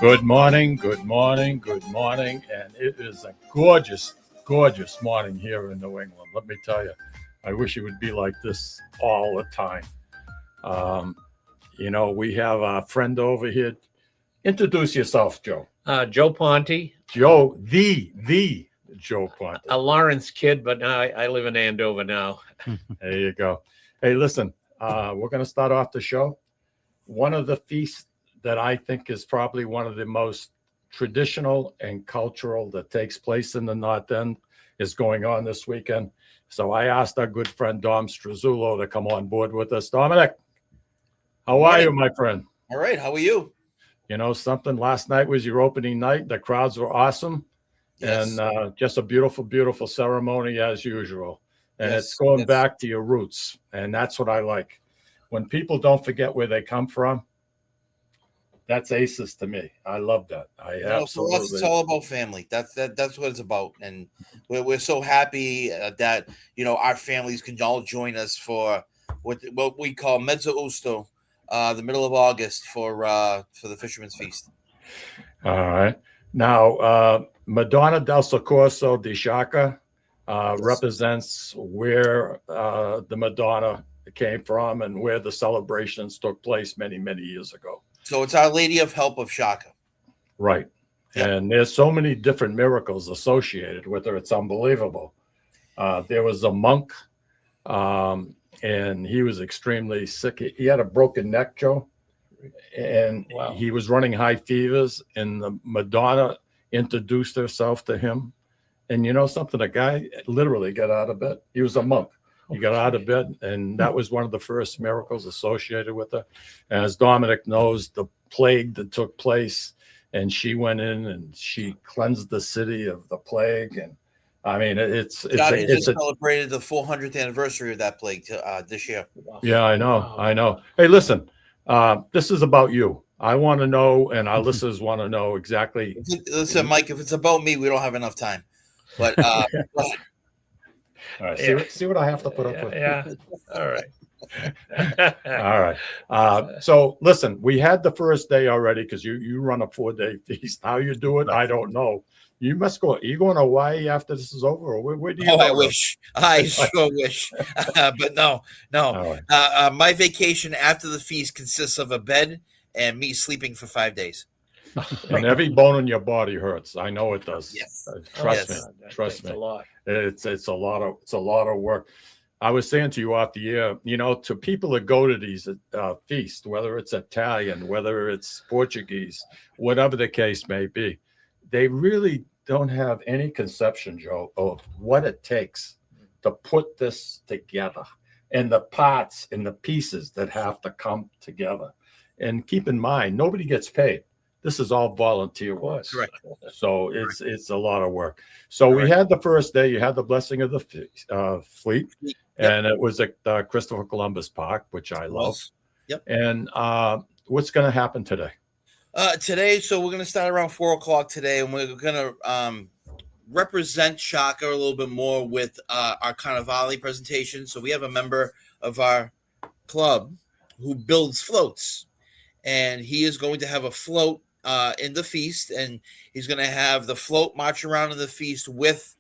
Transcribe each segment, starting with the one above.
Good morning, good morning, good morning. And it is a gorgeous, gorgeous morning here in New England. Let me tell you, I wish it would be like this all the time. Um, we have a friend over here. Introduce yourself, Joe. Joe Ponti, Joe, the Joe Ponti. a Lawrence kid, but now I live in Andover now. There you go. Hey, listen, we're going to start off the show. One of the feasts that I think is probably one of the most traditional and cultural that takes place in the North End is going on this weekend. So I asked our good friend Dom Strazzullo to come on board with us. Domenic, how are you, my friend? All right. How are you? You know something? Last night was your opening night. The crowds were awesome. Yes. And just a beautiful, beautiful ceremony as usual. And Yes, it's going yes. back to your roots. And that's what I like. When people don't forget where they come from, that's aces to me. I love that. For us, it's all about family. That's what it's about, and we're so happy that our families can all join us for what we call Mezzo Usto, the middle of August for the Fisherman's Feast. All right. Now, Madonna del Soccorso di Sciacca represents where the Madonna came from and where the celebrations took place many, many years ago. So it's Our Lady of Help of Sciacca. Right. Yep. And there's so many different miracles associated with her. It's unbelievable. There was a monk, and he was extremely sick. He had a broken neck, Joe, and wow. He was running high fevers, and the Madonna introduced herself to him. And you know something? The guy literally got out of bed. He was a monk. He got out of bed, and that was one of the first miracles associated with her. And as Domenic knows, the plague that took place, and she went in and she cleansed the city of the plague. And I mean, it's celebrated the 400th anniversary of that plague this year. Yeah, I know. Hey, listen, this is about you. I want to know, and our listeners want to know exactly. Listen, Mike, if it's about me, we don't have enough time. But all right, see what I have to put up with. Yeah. All right. All right. So listen, we had the first day already because you run a 4-day feast. How you do it, I don't know. You must go. Are you going to Hawaii after this is over, or where do you? I wish. I sure wish. But no. Right. My vacation after the feast consists of a bed and me sleeping for 5 days. And every bone in your body hurts. I know it does. Yes. Trust me. Trust me. A lot. It's a lot of work. I was saying to you off the air, to people that go to these feasts, whether it's Italian, whether it's Portuguese, whatever the case may be, they really don't have any conception, Joe, of what it takes to put this together and the parts and the pieces that have to come together. And keep in mind, nobody gets paid. This is all volunteer work. Correct. So it's a lot of work. So we had the first day. You had the blessing of the fleet, and it was at Christopher Columbus Park, which I love. Yep. And what's going to happen today? Today, so we're going to start around 4:00 today, and we're going to represent Sciacca a little bit more with our Carnivale presentation. So we have a member of our club who builds floats, and he is going to have a float in the feast, and he's going to have the float march around in the feast with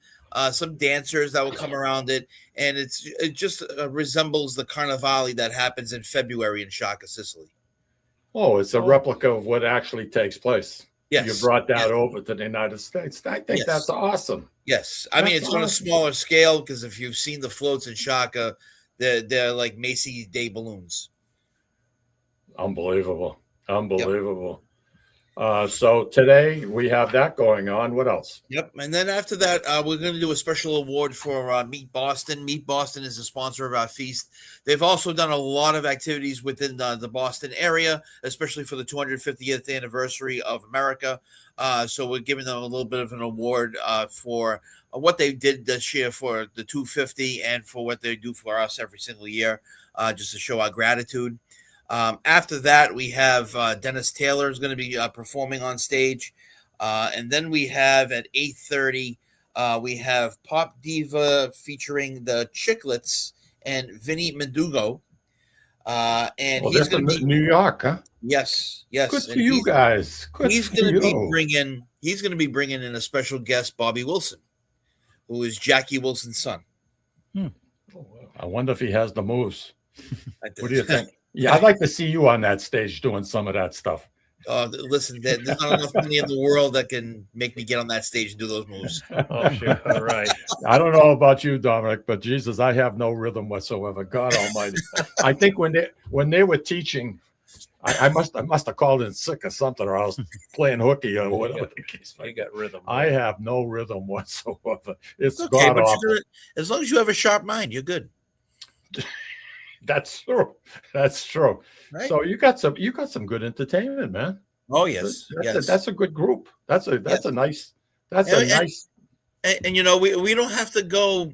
some dancers that will come around it, and it just resembles the Carnivale that happens in February in Sciacca, Sicily. Oh, it's a replica of what actually takes place. Yes. You brought that over to the United States. I think that's awesome. Yes. I mean, it's on a smaller scale because if you've seen the floats in Sciacca, they're like Macy's Day balloons. Unbelievable. Yep. So today we have that going on. What else? Yep. And then after that, we're going to do a special award for Meet Boston. Meet Boston is the sponsor of our feast. They've also done a lot of activities within the Boston area, especially for the 250th anniversary of America. So we're giving them a little bit of an award for what they did this year for the 250 and for what they do for us every single year, just to show our gratitude. After that, we have Dennis Taylor is going to be performing on stage. And then we have at 8:30, we have Pop Diva featuring the Chiclets and Vinny Mendugo. And Well, he's that's going to in be New York, huh? yes, Good and for you guys. Good he's for going to be you. bringing in a special guest, Bobby Wilson, who is Jackie Wilson's son. I wonder if he has the moves. I What do you think? Yeah, I'd like to see you on that stage doing some of that stuff. Listen, there's not enough money in the world that can make me get on that stage and do those moves. Oh, sure. All right. I don't know about you, Dominic, but Jesus, I have no rhythm whatsoever. God Almighty! I think when they were teaching, I must have called in sick or something, or I was playing hooky or whatever the case. You got rhythm. I have no rhythm whatsoever. It's Okay, god but awful. as long as you have a sharp mind, you're good. That's true. That's true. Right? So you got some good entertainment, man. Oh yes, That's a good group. That's a nice. And you know we don't have to go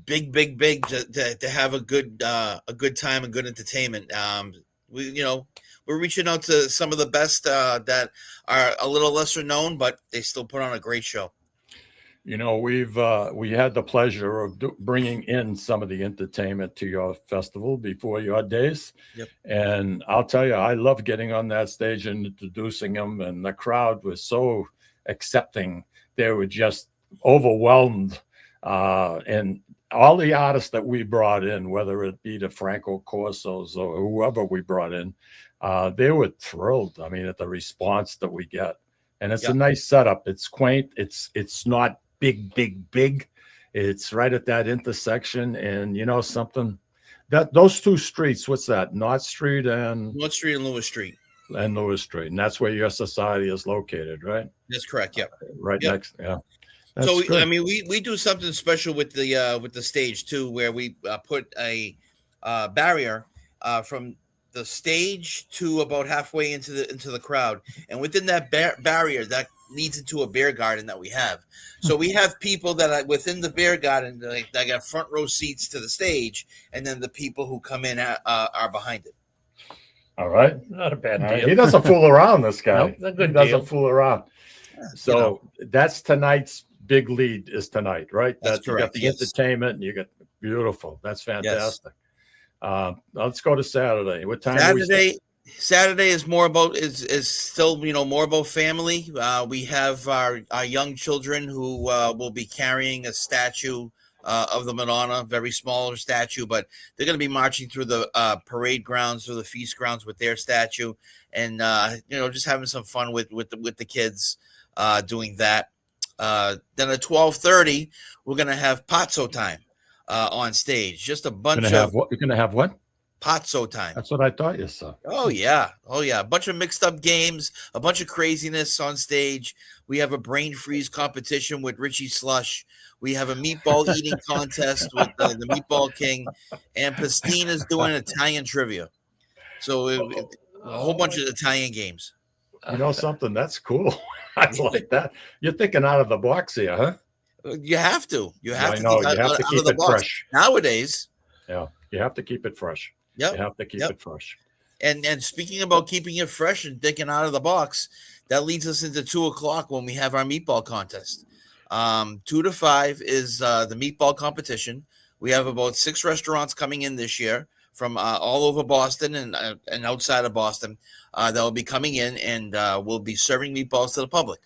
big to have a good time and good entertainment. We're reaching out to some of the best that are a little lesser known, but they still put on a great show. We had the pleasure of bringing in some of the entertainment to your festival before your days. Yep. And I'll tell you, I love getting on that stage and introducing them, and the crowd was so accepting. They were just overwhelmed. And all the artists that we brought in, whether it be the Franco Corsos or whoever we brought in, they were thrilled. I mean, at the response that we get. And it's a nice setup. It's quaint. It's not big. It's right at that intersection. And you know something? That those two streets, what's that? North Street and North Street and Lewis Street. And Lewis Street. And that's where your society is located, right? That's correct. Yep. Right next. Yeah. So we do something special with the stage too, where we put a barrier from the stage to about halfway into the crowd, and within that barrier that leads into a beer garden that we have. So we have people that are within the beer garden that got front row seats to the stage, and then the people who come in are behind it. All right, not a bad deal. He doesn't fool around. This guy, nope, he doesn't fool around. So that's tonight's big lead is tonight, right? That's correct. You got the entertainment, and you got beautiful. That's fantastic. Yes. Let's go to Saturday. What time? Saturday is more about is still more about family. We have our young children who will be carrying a statue of the Madonna, very smaller statue, but they're going to be marching through the parade grounds, through the feast grounds with their statue, and just having some fun with the kids doing that. Then at 12:30, we're going to have Pazzo time on stage. Just a bunch of you're going to have what? Pazzo time. That's what I thought you said. Oh yeah. A bunch of mixed up games, a bunch of craziness on stage. We have a brain freeze competition with Richie Slush. We have a meatball eating contest with the Meatball King, and Pastine is doing Italian trivia. So a whole bunch of Italian games. You know something? That's cool. I like that. You're thinking out of the box here, huh? You have to. You have to. You have to keep it fresh nowadays. Yeah, you have to keep it fresh. Yep. You have to keep it fresh. And speaking about keeping it fresh and thinking out of the box, that leads us into 2:00 when we have our meatball contest. 2 to 5 is the meatball competition. We have about 6 restaurants coming in this year from all over Boston and outside of Boston that will be coming in, and we'll be serving meatballs to the public.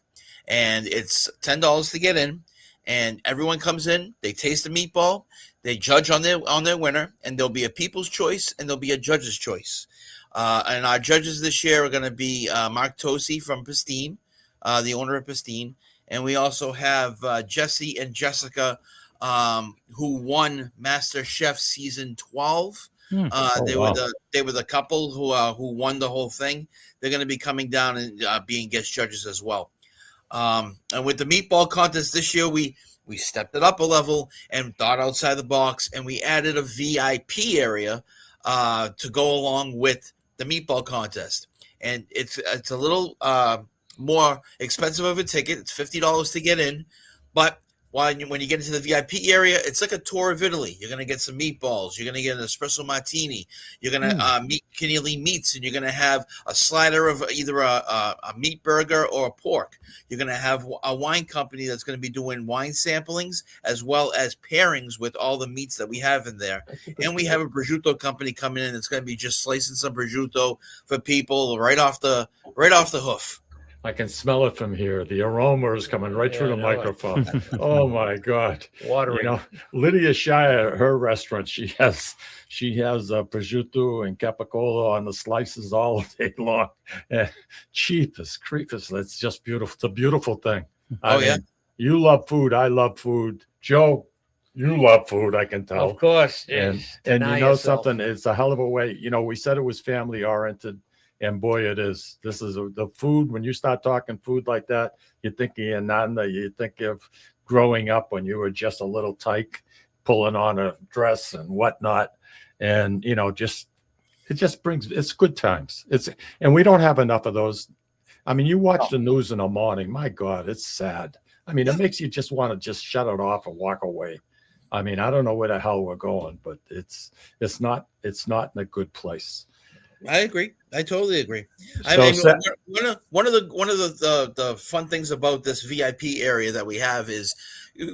And it's $10 to get in, and everyone comes in, they taste the meatball, they judge on their winner, and there'll be a people's choice and there'll be a judge's choice. And our judges this year are going to be Mark Tosi from Pastine, the owner of Pastine. And we also have Jesse and Jessica, who won Master Chef season 12. They were the couple who won the whole thing. They're going to be coming down and being guest judges as well. And with the meatball contest this year, we stepped it up a level and thought outside the box, and we added a VIP area to go along with the meatball contest. And it's a little more expensive of a ticket. It's $50 to get in, but when you get into the VIP area, it's like a tour of Italy. You're gonna get some meatballs. You're gonna get an espresso martini. You're gonna meet Keneally Meats, and you're gonna have a slider of either a meat burger or a pork. You're gonna have a wine company that's gonna be doing wine samplings as well as pairings with all the meats that we have in there. And we have a prosciutto company coming in that's gonna be just slicing some prosciutto for people right off the hoof. I can smell it from here. The aroma is coming right through the microphone. Oh my God! Watering. Lydia Shire, her restaurant, she has prosciutto and capicola on the slices all day long, and cheap as creepers. It's just beautiful. It's a beautiful thing. I mean, you love food. I love food. Joe, you love food. I can tell. Of course. And you know something. It's a hell of a way. We said it was family oriented. And boy, it is. This is the food. When you start talking food like that, you think of Nanda. You think of growing up when you were just a little tyke, pulling on a dress and whatnot. And it just brings. It's good times. And we don't have enough of those. I mean, you watch the news in the morning. My God, it's sad. I mean, it makes you just want to just shut it off and walk away. I mean, I don't know where the hell we're going, but it's not in a good place. I agree. I totally agree. I mean, one of the fun things about this VIP area that we have is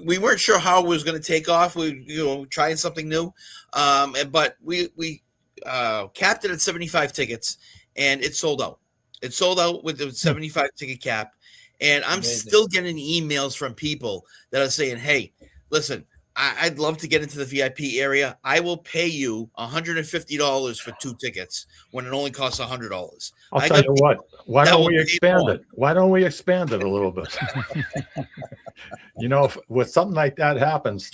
we weren't sure how it was going to take off. We trying something new, but we capped it at 75 tickets, and it sold out. It sold out with the 75 ticket cap, and I'm still getting emails from people that are saying, "Hey, listen, I'd love to get into the VIP area. I will pay you $150 for 2 tickets when it only costs $100." I'll tell you what. Why don't we expand it? Why don't we expand it a little bit? When something like that happens,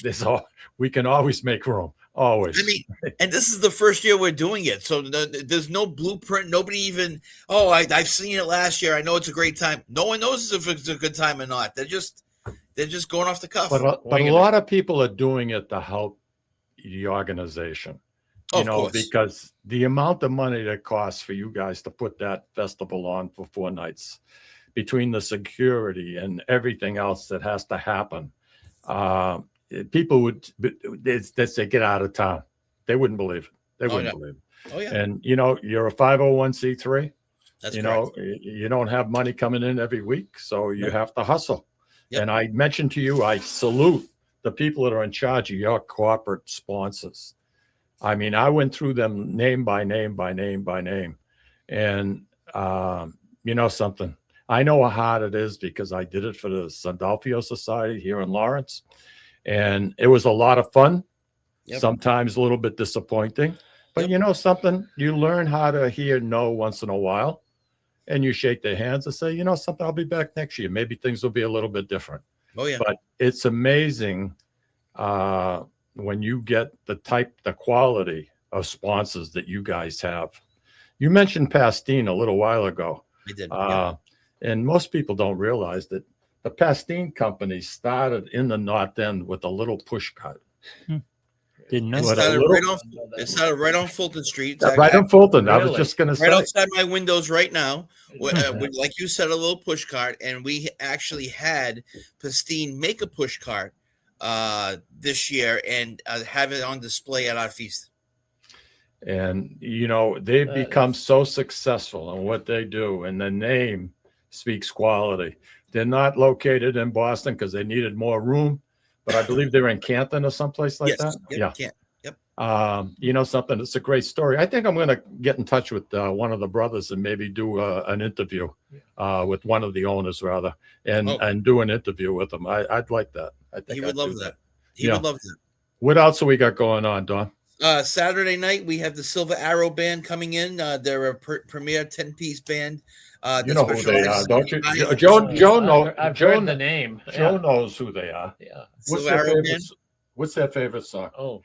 we can always make room. Always. I mean, and this is the first year we're doing it, so there's no blueprint. Nobody even. Oh, I've seen it last year. I know it's a great time. No one knows if it's a good time or not. They're just going off the cuff. But a lot of people are doing it to help the organization, because the amount of money that costs for you guys to put that festival on for 4 nights, between the security and everything else that has to happen, people would say get out of town. They wouldn't believe it. They wouldn't believe it. Oh yeah. And you're a 501c3. That's you don't have money coming in every week, so you have to hustle. Yep. And I mentioned to you, I salute the people that are in charge of your corporate sponsors. I mean, I went through them name by name by name by name. And something, I know how hard it is because I did it for the Sandalfio Society here in Lawrence. And it was a lot of fun, sometimes a little bit disappointing. But something, you learn how to hear no once in a while. And you shake their hands and say, something, I'll be back next year. Maybe things will be a little bit different. Oh, yeah. But it's amazing when you get the quality of sponsors that you guys have. You mentioned Pastine a little while ago. I did. And most people don't realize that the Pastine company started in the North End with a little push cart. Didn't know. It started right on Fulton Street. Right on Fulton. Really? I was just going to say. Right outside my windows right now. With, like you said, a little push cart. And we actually had Pastine make a push cart this year and have it on display at our feast. And, they've become so successful in what they do. And the name speaks quality. They're not located in Boston because they needed more room. But I believe they're in Canton or someplace like that. Yep. Something. It's a great story. I think I'm going to get in touch with one of the brothers and maybe do an interview with one of the owners, rather, and do an interview with them. I'd like that. I think he would love that. He would love that. What else have we got going on, Don? Saturday night, we have the Silver Arrow Band coming in. They're a premier 10-piece band. You know who they are, don't you? Joe knows. I've heard the name. Joe knows who they are. Yeah. What's their favorite song? Oh,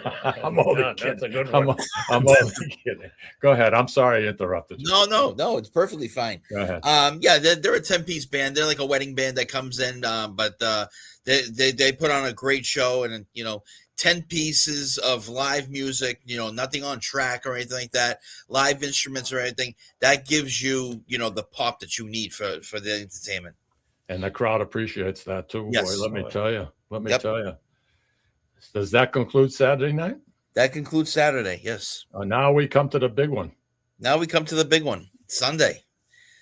I'm only kidding. That's a good one. I'm only kidding. Go ahead. I'm sorry I interrupted you. No, it's perfectly fine. Go ahead. They're a 10-piece band. They're like a wedding band that comes in, but they put on a great show, and 10 pieces of live music, nothing on track or anything like that, live instruments or anything. That gives you, the pop that you need for the entertainment. And the crowd appreciates that too. Yes. Boy, let me tell you. Let me Yep. tell you. Does that conclude Saturday night? That concludes Saturday. Yes. Now we come to the big one. Now we come to the big one, Sunday.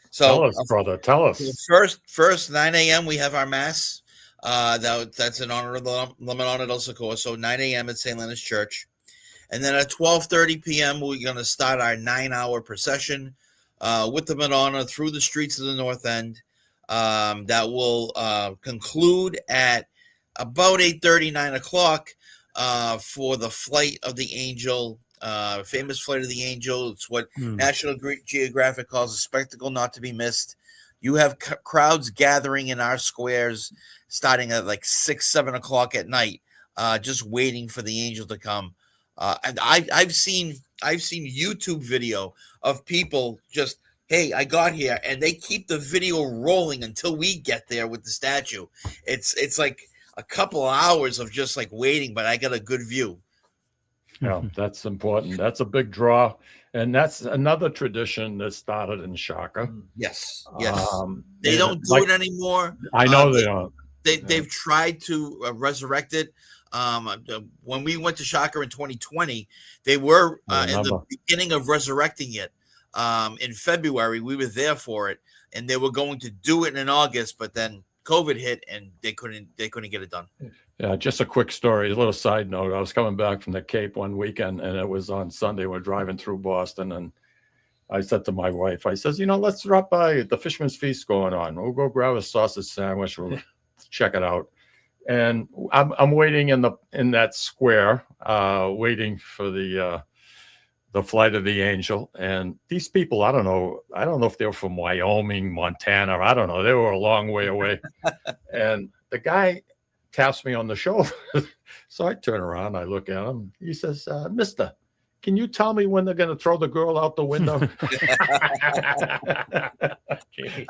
So Tell us, brother. Tell us. first 9 a.m. we have our mass. That's in honor of the Madonna del Soccorso. 9 a.m. at St. Leonard's Church. And then at 12:30 p.m., we're going to start our 9-hour procession with the Madonna through the streets of the North End. That will conclude at about 8:30, 9 o'clock for the Flight of the Angel, famous Flight of the Angel. It's what National Geographic calls a spectacle not to be missed. You have crowds gathering in our squares starting at like 6, 7 o'clock at night, just waiting for the angel to come. And I've seen YouTube video of people just, hey, I got here, and they keep the video rolling until we get there with the statue. It's like a couple of hours of just like waiting, but I got a good view. Yeah, that's important. That's a big draw. And that's another tradition that started in Shaka. Yes. They and don't do it anymore. I know they don't. They've tried to resurrect it. When we went to Shaka in 2020, they were in the beginning of resurrecting it. In February, we were there for it, and they were going to do it in August, but then COVID hit, and they couldn't get it done. Yeah, just a quick story, a little side note. I was coming back from the Cape one weekend, and it was on Sunday. We're driving through Boston, and I said to my wife, I says, let's drop by the Fisherman's Feast going on. We'll go grab a sausage sandwich. We'll check it out. And I'm waiting in that square, waiting for the Flight of the Angel. And these people, I don't know if they were from Wyoming, Montana, I don't know. They were a long way away. And the guy taps me on the shoulder. So I turn around, I look at him. He says, Mister, can you tell me when they're going to throw the girl out the window?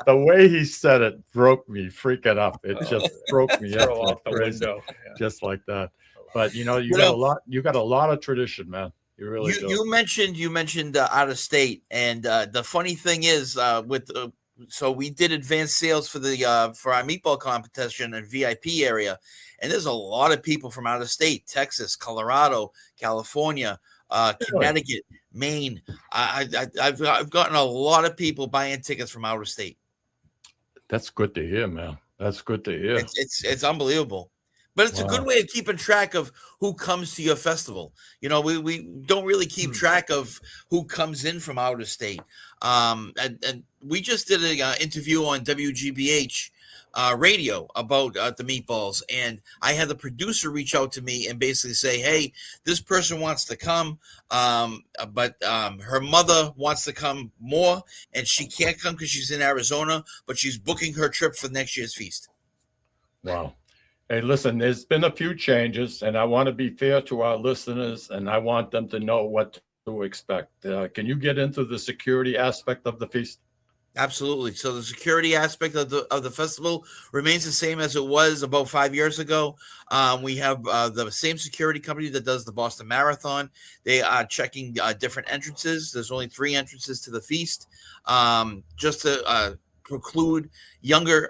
The way he said it broke me freaking up. It just broke me up off the window. Yeah. Just like that. But you got a lot of tradition, man. You really do. You mentioned out of state, and the funny thing is so we did advanced sales for our meatball competition and VIP area, and there's a lot of people from out of state: Texas, Colorado, California, Connecticut, Maine. I've gotten a lot of people buying tickets from out of state. That's good to hear, man. That's good to hear. It's unbelievable. But it's a good way of keeping track of who comes to your festival. We don't really keep track of who comes in from out of state. And we just did an interview on WGBH radio about the meatballs. And I had the producer reach out to me and basically say, hey, this person wants to come, but her mother wants to come more, and she can't come because she's in Arizona, but she's booking her trip for next year's feast. Wow. Hey, listen, there's been a few changes, and I want to be fair to our listeners, and I want them to know what to expect. Can you get into the security aspect of the feast? Absolutely. So the security aspect of the festival remains the same as it was about 5 years ago. We have the same security company that does the Boston Marathon. They are checking different entrances. There's only 3 entrances to the feast, just to preclude younger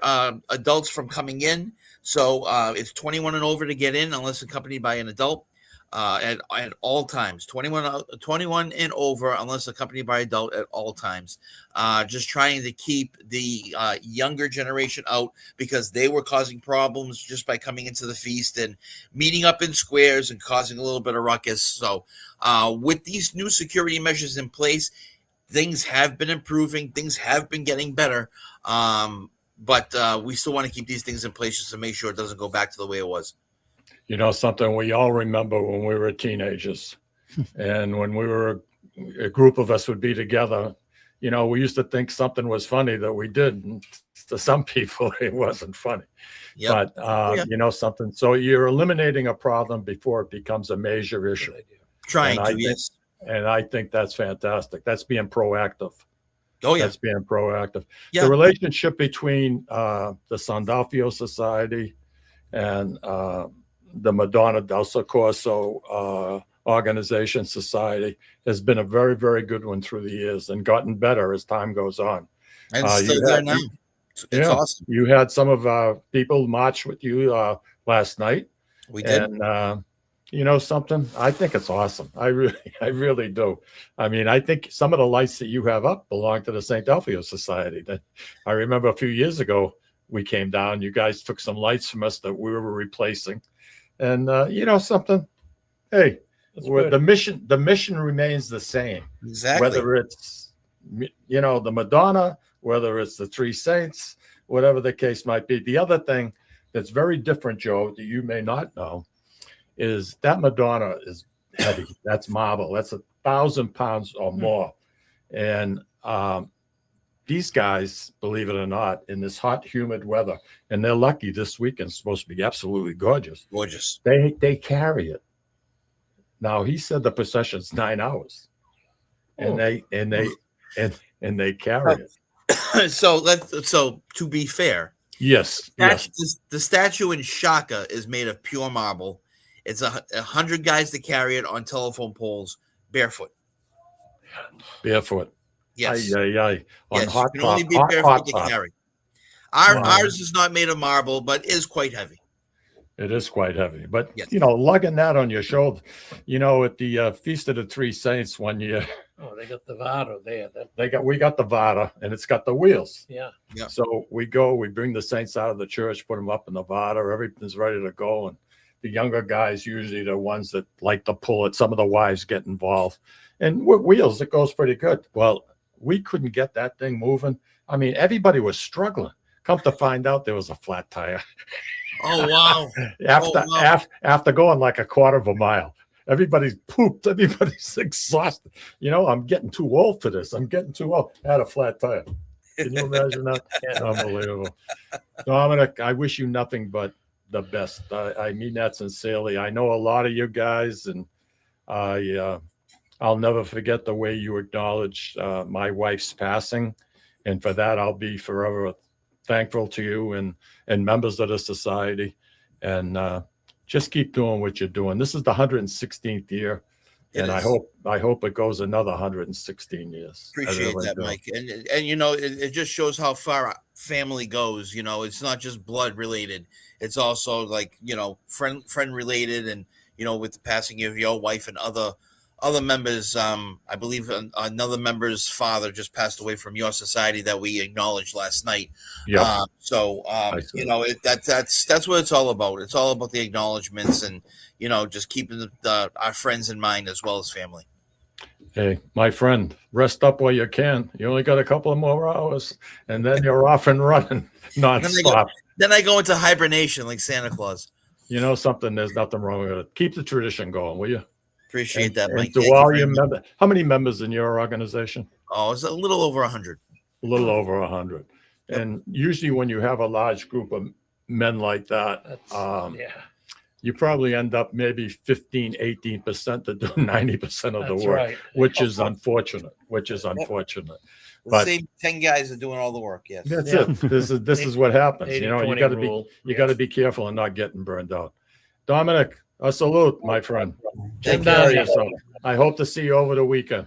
adults from coming in. So it's 21 and over to get in, unless accompanied by an adult. At all times, 21 and over, unless accompanied by adult at all times. Just trying to keep the younger generation out, because they were causing problems just by coming into the feast and meeting up in squares and causing a little bit of ruckus. So with these new security measures in place, things have been improving. Things have been getting better. But we still want to keep these things in place just to make sure it doesn't go back to the way it was. Something we all remember when we were teenagers, and when we were a group of us would be together, we used to think something was funny that we did. And to some people, it wasn't funny. Yep. But, something. So you're eliminating a problem before it becomes a major issue. Yes. And I think that's fantastic. That's being proactive. Oh, yeah. That's being proactive. Yeah. The relationship between the Sandalfio Society and the Madonna del Soccorso organization society has been a very, very good one through the years, and gotten better as time goes on. And it's still there now. It's awesome. You had some of our people march with you last night. We did. And you know something? I think it's awesome. I really do. I mean, I think some of the lights that you have up belong to the St. Delphio Society. That I remember a few years ago, we came down. You guys took some lights from us that we were replacing, and you know something? Hey, That's the mission remains the same. Exactly. Whether it's the Madonna, whether it's the Three Saints, whatever the case might be. The other thing that's very different, Joe, that you may not know, is that Madonna is heavy. That's marble. That's 1,000 pounds or more. And these guys, believe it or not, in this hot, humid weather, and they're lucky this weekend's supposed to be absolutely gorgeous. Gorgeous. They carry it. Now he said the procession's 9 hours, and they carry it. So to be fair, Yes. the statue in Shaka is made of pure marble. It's 100 guys that carry it on telephone poles, barefoot. Barefoot. Yes. On Yes, hot you can only top. be Hot barefoot to top. carry. Wow. Ours is not made of marble, but is quite heavy. It is quite heavy, but Yes. lugging that on your shoulder, at the Feast of the Three Saints one year, Oh, they got the Vado there. we got the Vada and it's got the wheels. Yeah. Yeah. So we bring the saints out of the church, put them up in the Vada, everything's ready to go. And the younger guys, usually the ones that like to pull it, some of the wives get involved. And with wheels, it goes pretty good. Well, we couldn't get that thing moving. I mean, everybody was struggling. Come to find out, there was a flat tire. Oh wow! After going like a quarter of a mile, everybody's pooped. Everybody's exhausted. I'm getting too old for this. I'm getting too old. I had a flat tire. Can you imagine that? Unbelievable. Domenic, I wish you nothing but the best. I mean that sincerely. I know a lot of you guys, and I'll never forget the way you acknowledged my wife's passing, and for that I'll be forever thankful to you and members of the society, and just keep doing what you're doing. This is the 116th year, and I hope it goes another 116 years. Appreciate that, Mike. And it just shows how far family goes. It's not just blood related. It's also like friend related, and with the passing of your wife and other members. I believe another member's father just passed away from your society that we acknowledged last night. Yeah. That's what it's all about. It's all about the acknowledgments and just keeping our friends in mind as well as family. Hey, my friend, rest up while you can. You only got a couple of more hours, and then you're off and running nonstop. Then I go into hibernation like Santa Claus. You know something? There's nothing wrong with it. Keep the tradition going, will you? Appreciate that, Mike. To all your members, how many members in your organization? Oh, it's a little over 100. A little over 100. Yep. And usually when you have a large group of men like that, you probably end up maybe 15, 18% to do 90% of the work, right. which is unfortunate. The But same 10 guys are doing all the work. Yes. that's it. This is what happens. You 80-20 got to be careful and not getting burned out. Domenic, a salute, my friend. Take Same care of down. yourself. I hope to see you over the weekend.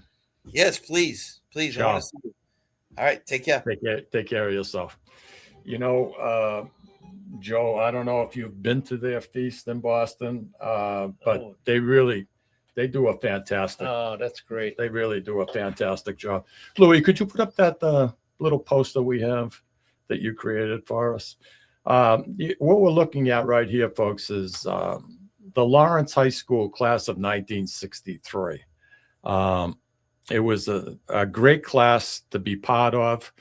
Yes, please. I want to see you. All right. Take care. Take care of yourself. Joe, I don't know if you've been to their feast in Boston, but they do a fantastic. Oh, that's great. They really do a fantastic job. Louis, could you put up that little poster we have that you created for us? What we're looking at right here, folks, is the Lawrence High School class of 1963. It was a great class to be part of.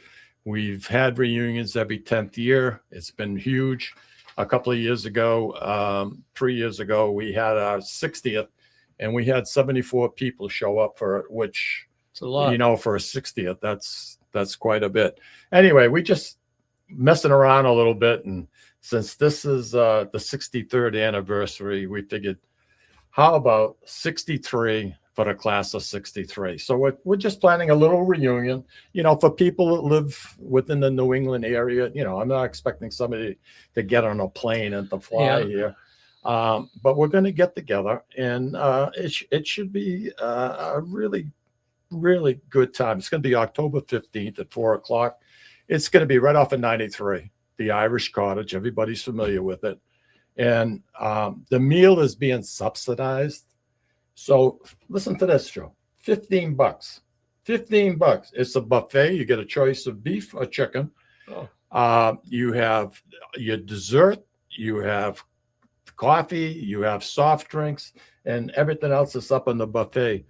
We've had reunions every 10th year. It's been huge. A couple of years ago, 3 years ago, we had our 60th, and we had 74 people show up for it, which, it's a lot. for a 60th, that's quite a bit. Anyway, we just messing around a little bit, and since this is the 63rd anniversary, we figured, how about 63 for the class of 63? So we're just planning a little reunion, for people that live within the New England area. I'm not expecting somebody to get on a plane and to fly here, but we're going to get together, and it should be a really, really good time. It's going to be October 15th at 4:00. It's going to be right off of 93, the Irish Cottage. Everybody's familiar with it. and the meal is being subsidized. So listen to this, Joe. $15. $15. It's a buffet. You get a choice of beef or chicken. You have your dessert. You have coffee. You have soft drinks, and everything else is up on the buffet.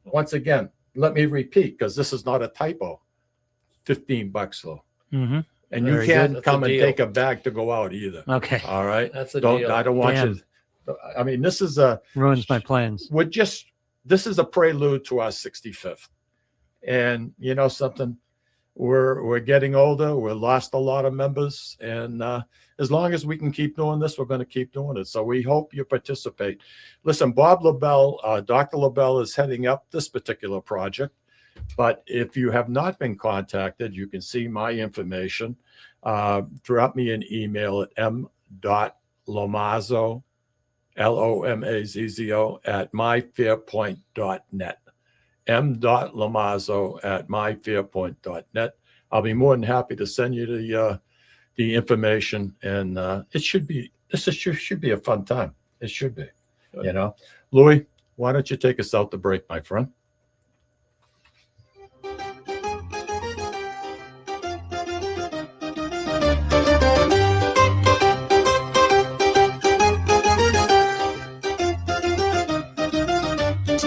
Once again, let me repeat, because this is not a typo. $15 though. Mm-hmm. And you Very can't good. come That's a and deal. take a bag to go out either. Okay. All right. That's a deal. I don't want Damn. you. I mean, this is a Ruins my plans. this is a prelude to our 65th. And you know something, we're getting older. We lost a lot of members, and as long as we can keep doing this, we're going to keep doing it. So we hope you participate. Listen, Bob LaBelle, Dr. LaBelle is heading up this particular project. But if you have not been contacted, you can see my information. Drop me an email at m.lomazzo, Lomazzo, at myfairpoint.net. m.lomazzo at myfairpoint.net. I'll be more than happy to send you the information, and this should be a fun time. It should be, you know. Louis, why don't you take us out to break, my friend?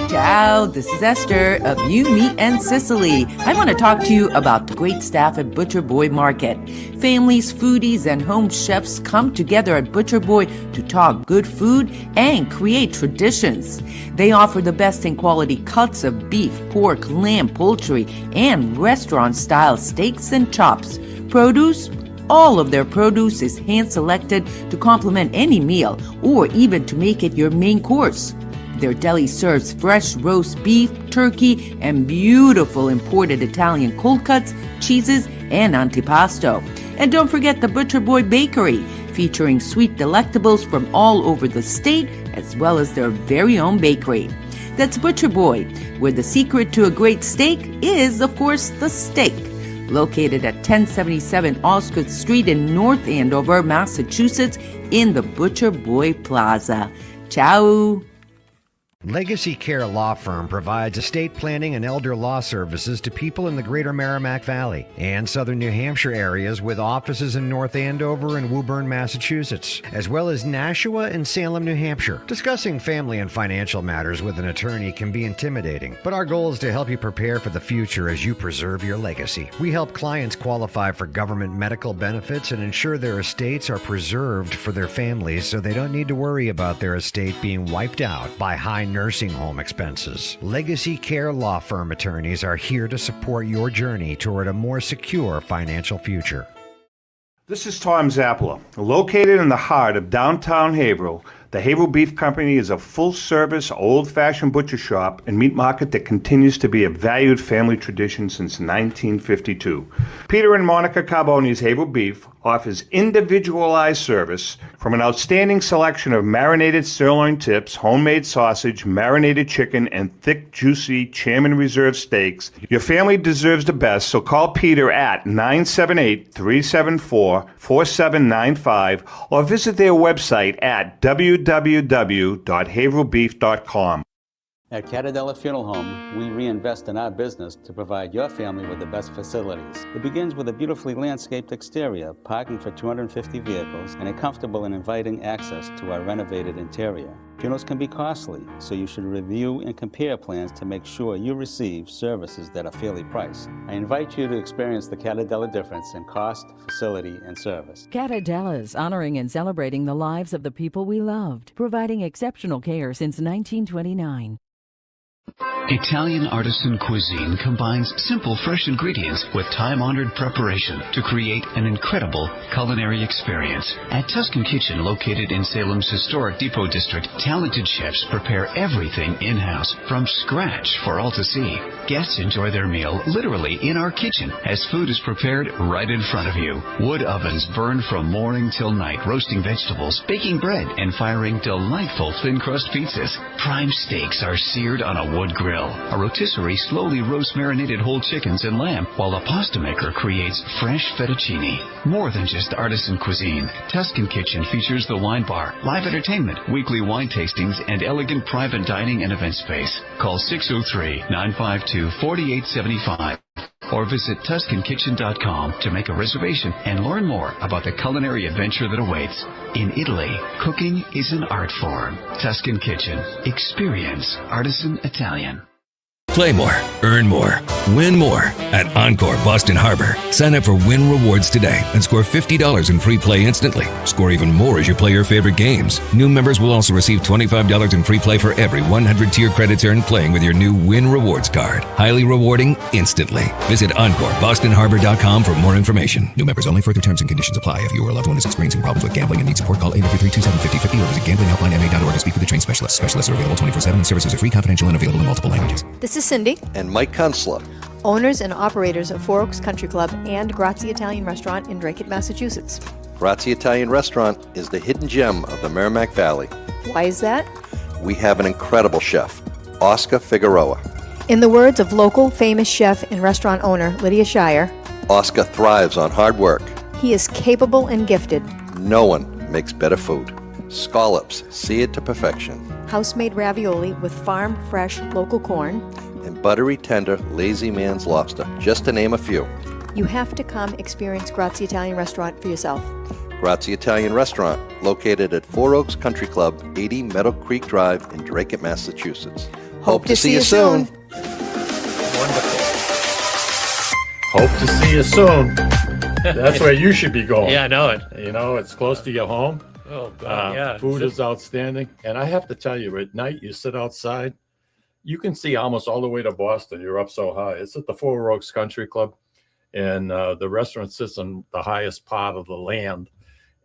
Ciao, this is Esther of You, Me, and Sicily. I want to talk to you about the great staff at Butcher Boy Market. Families, foodies, and home chefs come together at Butcher Boy to talk good food and create traditions. They offer the best in quality cuts of beef, pork, lamb, poultry, and restaurant-style steaks and chops. Produce? All of their produce is hand-selected to complement any meal or even to make it your main course. Their deli serves fresh roast beef, turkey, and beautiful imported Italian cold cuts, cheeses, and antipasto. And don't forget the Butcher Boy Bakery, featuring sweet delectables from all over the state, as well as their very own bakery. That's Butcher Boy, where the secret to a great steak is, of course, the steak. Located at 1077 Osgood Street in North Andover, Massachusetts, in the Butcher Boy Plaza. Ciao! Legacy Care Law Firm provides estate planning and elder law services to people in the greater Merrimack Valley and southern New Hampshire areas, with offices in North Andover and Woburn, Massachusetts, as well as Nashua and Salem, New Hampshire. Discussing family and financial matters with an attorney can be intimidating, but our goal is to help you prepare for the future as you preserve your legacy. We help clients qualify for government medical benefits and ensure their estates are preserved for their families so they don't need to worry about their estate being wiped out by high nursing home expenses. Legacy Care Law Firm attorneys are here to support your journey toward a more secure financial future. This is Tom Zappala. Located in the heart of downtown Haverhill, the Haverhill Beef Company is a full-service, old-fashioned butcher shop and meat market that continues to be a valued family tradition since 1952. Peter and Monica Carboni's Haverhill Beef offers individualized service from an outstanding selection of marinated sirloin tips, homemade sausage, marinated chicken, and thick, juicy Chairman Reserve steaks. Your family deserves the best, so call Peter at 978-374-4795 or visit their website at www.haverhillbeef.com. At Catadella Funeral Home, we reinvest in our business to provide your family with the best facilities. It begins with a beautifully landscaped exterior, parking for 250 vehicles, and a comfortable and inviting access to our renovated interior. Funerals can be costly, so you should review and compare plans to make sure you receive services that are fairly priced. I invite you to experience the Catadella difference in cost, facility, and service. Catadella's, honoring and celebrating the lives of the people we loved, providing exceptional care since 1929. Italian artisan cuisine combines simple, fresh ingredients with time-honored preparation to create an incredible culinary experience. At Tuscan Kitchen, located in Salem's historic Depot District, talented chefs prepare everything in-house from scratch for all to see. Guests enjoy their meal literally in our kitchen as food is prepared right in front of you. Wood ovens burn from morning till night, roasting vegetables, baking bread, and firing delightful thin-crust pizzas. Prime steaks are seared on a wood grill. grill. A rotisserie slowly roasts marinated whole chickens and lamb, while a pasta maker creates fresh fettuccine. More than just artisan cuisine, Tuscan Kitchen features the wine bar, live entertainment, weekly wine tastings, and elegant private dining and event space. Call 603-952-4875 or visit TuscanKitchen.com to make a reservation and learn more about the culinary adventure that awaits. In Italy, cooking is an art form. Tuscan Kitchen. Experience artisan Italian. Play more, earn more, win more at Encore Boston Harbor. Sign up for Win Rewards today and score $50 in free play instantly. Score even more as you play your favorite games. New members will also receive $25 in free play for every 100 tier credits earned playing with your new Win Rewards card. Highly rewarding instantly. Visit EncoreBostonHarbor.com for more information. New members only. Further terms and conditions apply. If you or a loved one is experiencing problems with gambling and needs support, call 833-2750-50 or visit gamblinghelplinema.org to speak with a trained specialist. Specialists are available 24/7 and services are free, confidential, and available in multiple languages. This is Cindy. And Mike Kunstler, owners and operators of Four Oaks Country Club and Grazie Italian Restaurant in Drake, Massachusetts. Grazie Italian Restaurant is the hidden gem of the Merrimack Valley. Why is that? We have an incredible chef, Oscar Figueroa. In the words of local famous chef and restaurant owner Lydia Shire, Oscar thrives on hard work. He is capable and gifted. No one makes better food. Scallops, seared to perfection. House-made ravioli with farm-fresh local corn. And buttery, tender, lazy man's lobster, just to name a few. You have to come experience Grazie Italian Restaurant for yourself. Grazie Italian Restaurant, located at Four Oaks Country Club, 80 Meadow Creek Drive in Drake, Massachusetts. Hope to see you soon. Wonderful. Hope to see you soon. That's where you should be going. Yeah, I know it. You know, it's close to your home. Oh, God, yeah. Food is outstanding. And I have to tell you, at night, you sit outside, you can see almost all the way to Boston. You're up so high. It's at the Four Oaks Country Club, and the restaurant sits on the highest part of the land.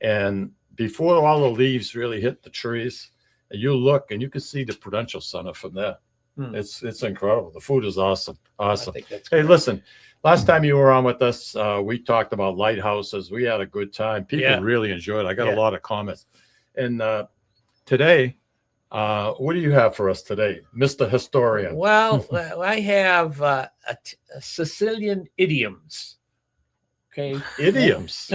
And before all the leaves really hit the trees, you look and you can see the Prudential Center from there. It's incredible. The food is awesome. Awesome. Hey, listen, last time you were on with us, we talked about lighthouses. We had a good time. People really enjoyed it. I got a lot of comments. And today, what do you have for us today, Mr. Historian? Well, I have Sicilian idioms. Okay. Idioms.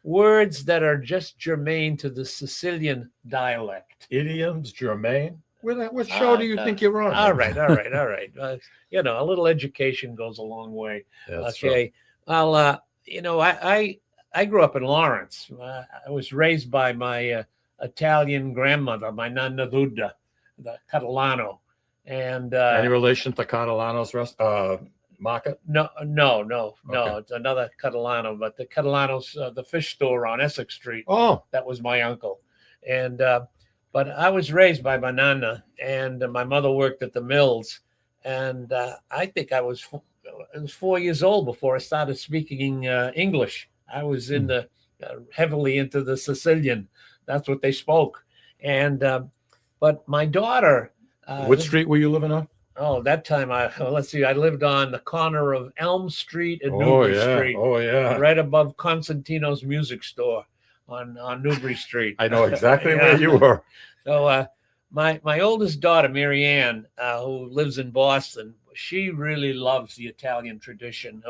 Words that are just germane to the Sicilian dialect. Idioms, germane? What show do you think you're on? All right. A little education goes a long way. Okay. Well, I grew up in Lawrence. I was raised by my Italian grandmother, my Nonna Luda, the Catalano. And any relation to Catalano's market? No. It's another Catalano, but the Catalano's the fish store on Essex Street. Oh, that was my uncle. And but I was raised by my nana, and my mother worked at the mills. And I think I was 4 years old before I started speaking English. I was in the heavily into the Sicilian. That's what they spoke. And but my daughter. What street were you living on? Oh, that time I lived on the corner of Elm Street and Newbury Street. Oh yeah, right above Constantino's music store on Newbury Street. I know exactly where you were. So my oldest daughter, Mary Ann, who lives in Boston, she really loves the Italian tradition.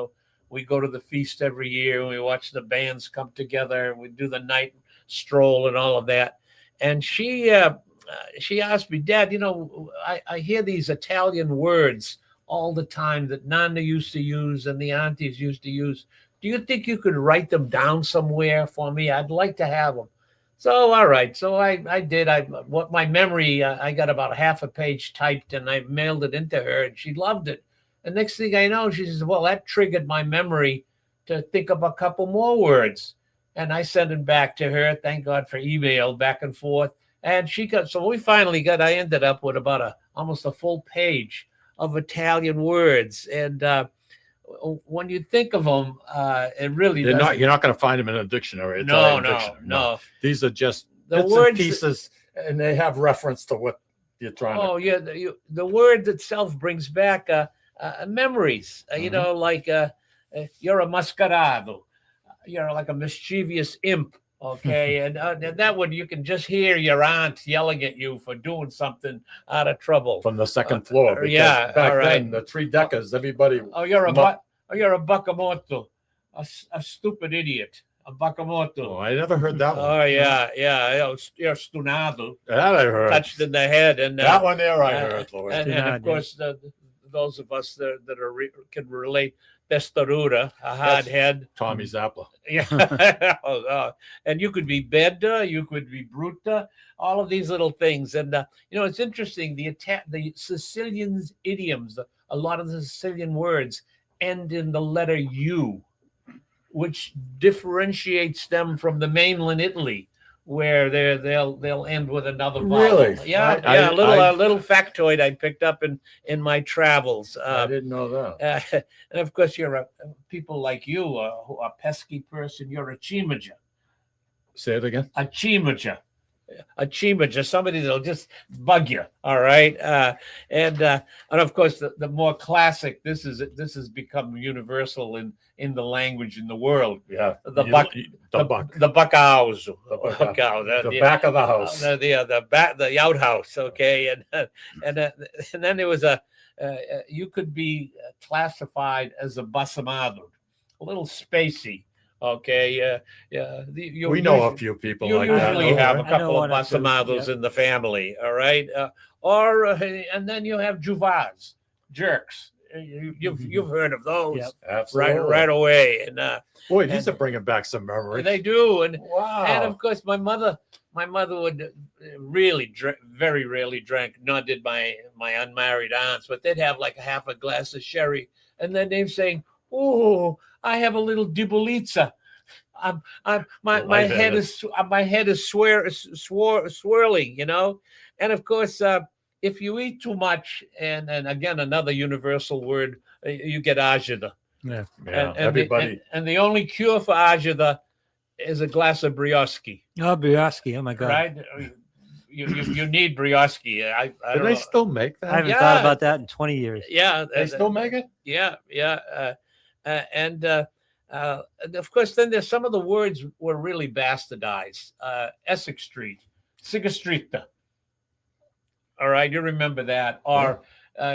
We go to the feast every year, and we watch the bands come together, and we do the night stroll and all of that. And she asked me, Dad, I hear these Italian words all the time that Nana used to use and the aunties used to use. Do you think you could write them down somewhere for me? I'd like to have them. So, all right. So I did. My memory, I got about half a page typed, and I mailed it into her, and she loved it. And next thing I know, she says, well, that triggered my memory to think of a couple more words. And I sent it back to her. Thank God for email, back and forth. And I ended up with about almost a full page of Italian words. And when you think of them, it really you're not going to find them in a dictionary. No. These are just the bits words and pieces, and they have reference to what you're trying to. Oh, yeah. The word itself brings back memories, like you're a mascarado. You're like a mischievous imp, Okay, and that one you can just hear your aunt yelling at you for doing something out of trouble from the second floor. Because yeah, back all right. then the three deckers, everybody. Oh, you're a buckamoto, a stupid idiot. A buckamoto. Oh, I never heard that one. Oh yeah. You're stunado. That I heard. Touched in the head, and that one there I heard, Lord. And of course, those of us that can relate, testaruda, a hard head. Tommy Zappa. Yeah. And you could be beda, you could be bruta, all of these little things. And it's interesting. The Sicilian idioms, a lot of the Sicilian words end in the letter U, which differentiates them from the mainland Italy, where they'll end with another vowel. Really? Yeah. A little factoid I picked up in my travels. I didn't know that. And of course, you're people like you, who are a pesky person. You're a chimaja. Say it again. A chimaja. Somebody that'll just bug you. All right. And of course, the more classic. This has become universal in the language in the world. Yeah. The buckhouse. The back of the house. The outhouse. Okay. And then there was you could be classified as a basamado, a little spacey. Okay, we know a few people like that. You usually have a couple of basamados in the family, all right? And then you have juvas, jerks. You've heard of those, absolutely, right away. And boy, these are bringing back some memories. They do, and wow. And of course, my mother would really very rarely drank. Nor did my unmarried aunts, but they'd have like half a glass of sherry, and then they'd saying, "Oh, I have a little dibolizza. My head is swirling, and of course, if you eat too much, and again another universal word, you get agita. Yeah, and everybody. And the only cure for agita is a glass of brioski. Oh, brioski! Oh my God! Right. You need brioski. Do they still make that? I haven't thought about that in 20 years. Yeah, they still make it. Yeah. And of course, then there's some of the words were really bastardized. Essex Street, Sigastrita. All right, you remember that. Or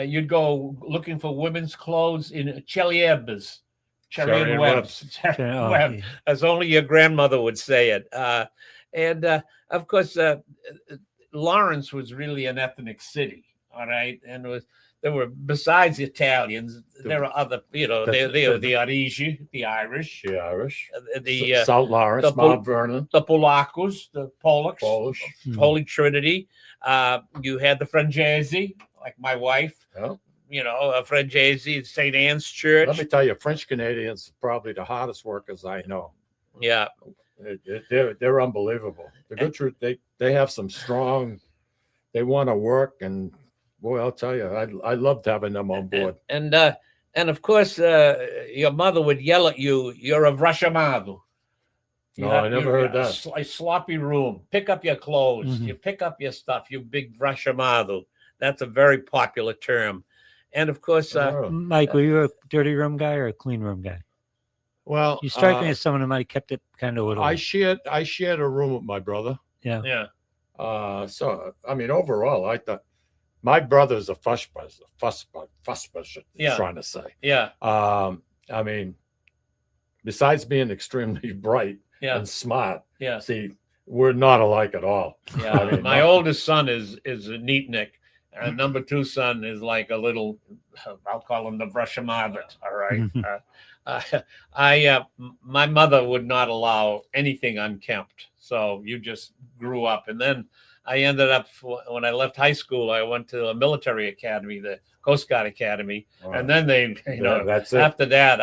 you'd go looking for women's clothes in Cheliebas. Cherry and Webs. Web, as only your grandmother would say it. And of course, Lawrence was really an ethnic city. All right, and there were, besides the Italians, there were other, the Arigi, the Irish, the South Lawrence, Mount Vernon, the Polacos, the Polish, Holy Trinity. You had the Frangesi, like my wife. Yeah. A Frangesi, St. Anne's Church. Let me tell you, French Canadians are probably the hardest workers I know. Yeah, they're unbelievable. The good truth, they have some strong. They want to work, and boy, I'll tell you, I loved having them on board. And of course, your mother would yell at you. You're a vrashamado. No, I never heard that. A sloppy room. Pick up your clothes. You pick up your stuff. You big vrashamado. That's a very popular term. And of course, Mike, were you a dirty room guy or a clean room guy? Well, you strike me as someone who might have kept it kind of little. I shared a room with my brother. Yeah. So I mean, overall, I thought my brother's a fuss trying to say. Yeah. I mean, besides being extremely bright and smart, see, we're not alike at all. Yeah. I mean, my oldest son is a neatnik. And number two son is like a little, I'll call him the Vrashamavit. All right. My mother would not allow anything unkempt. So you just grew up. And then I ended up, when I left high school, I went to a military academy, the Coast Guard Academy. Oh. And then they, that's it. After that,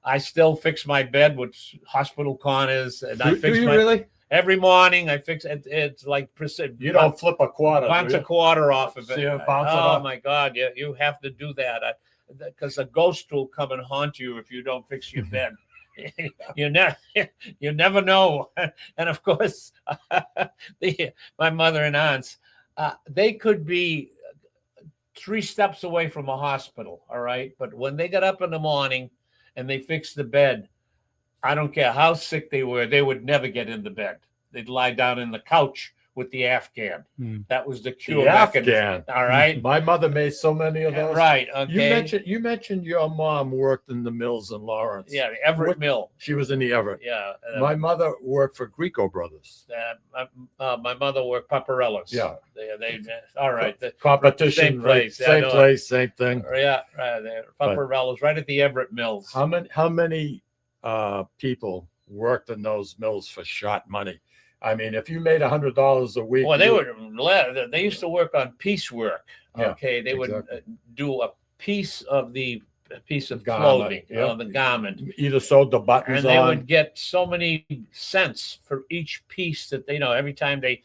I still fix my bed with hospital corners. And I fix really? Every morning I fix it. It's like precision. You don't flip a quarter. Bounce a quarter off of it. Bounce it off. My God! You have to do that because a ghost will come and haunt you if you don't fix your bed. you never know. And of course, my mother and aunts, they could be 3 steps away from a hospital. All right, but when they got up in the morning and they fixed the bed, I don't care how sick they were, they would never get in the bed. They'd lie down in the couch with the Afghan. That was the cure mechanism. Afghan. All right. My mother made so many of those. Right. Okay. You mentioned your mom worked in the mills in Lawrence. Yeah, the Everett Mill. She was in the Everett. Yeah. My mother worked for Greco Brothers. My mother worked Paparellas. Yeah. They all right. The Competition, same place. Same place, same thing. Yeah, right there. Paparellas, right at the Everett Mills. How many people worked in those mills for shot money? I mean, if you made $100 a week. Well, they used to work on piecework. Okay, they would do a piece of clothing, the garment. Either sewed the buttons and they would get so many cents for each piece that every time they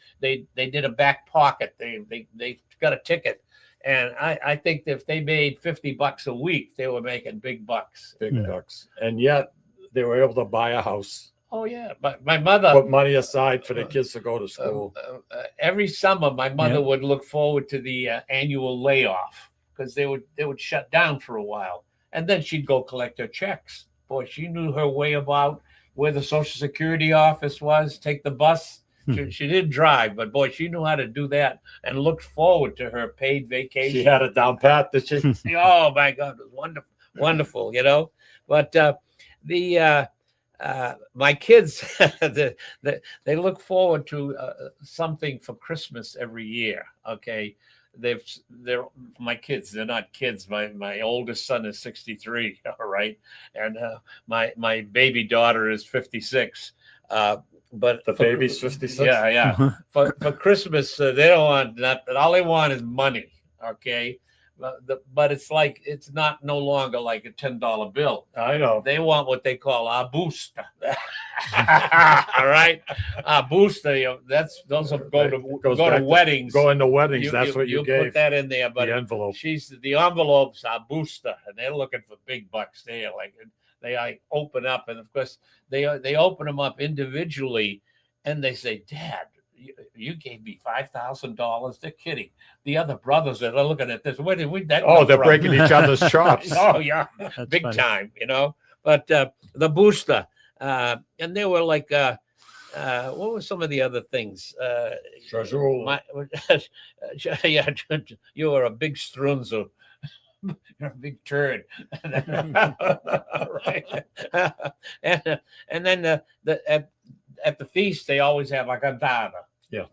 did a back pocket, they got a ticket. And I think if they made $50 a week, they were making big bucks. Big bucks. And yet they were able to buy a house. Oh yeah, but my mother put money aside for the kids to go to school. Every summer, my mother would look forward to the annual layoff because they would shut down for a while, and then she'd go collect her checks. Boy, she knew her way about where the Social Security office was. Take the bus. She didn't drive, but boy, she knew how to do that and looked forward to her paid vacation. She had it down pat, did she? Oh my God, it was wonderful, But my kids, they look forward to something for Christmas every year. Okay, they're my kids. They're not kids. My oldest son is 63. All right, and my baby daughter is 56. But the baby's 56. Yeah. For Christmas, they don't want that. All they want is money. Okay. But it's no longer like a $10 bill. I know. They want what they call a busta. All right, a busta. Those go to weddings. Go into weddings. That's what you gave. Put that in there. But the envelope. The envelopes are busta, and they're looking for big bucks there. They open up, and of course they open them up individually, and they say, "Dad, you gave me $5,000." They're kidding. The other brothers that are looking at this, where did that? Oh, they're breaking each other's chops. Oh yeah, That's big funny. time, But the busta, and they were like, what were some of the other things? Strazzullo. Yeah, you were a big strunzo. You're a big turd. Right. And then at the feast, they always have a cantata. Yeah.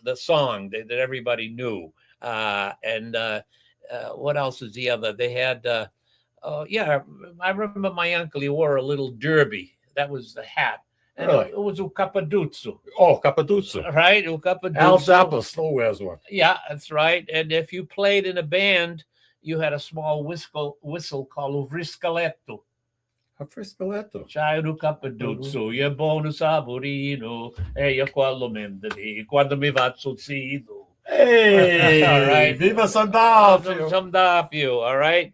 The song that everybody knew. And what else is the other? They had, I remember my uncle, he wore a little derby. That was the hat. And Really? it was a Cappaduzzo. Oh, Cappaduzzo. Right? Cappaduzzo. Al Zappa still wears one. Yeah, that's right. And if you played in a band, you had a small whistle called friscaletto. A friscaletto. C'hai un Cappaduzzo, io buono saporino, e io quello mendeli, quando mi faccio zitto. Hey, all right. Viva Sandafio. Sandafio, all right.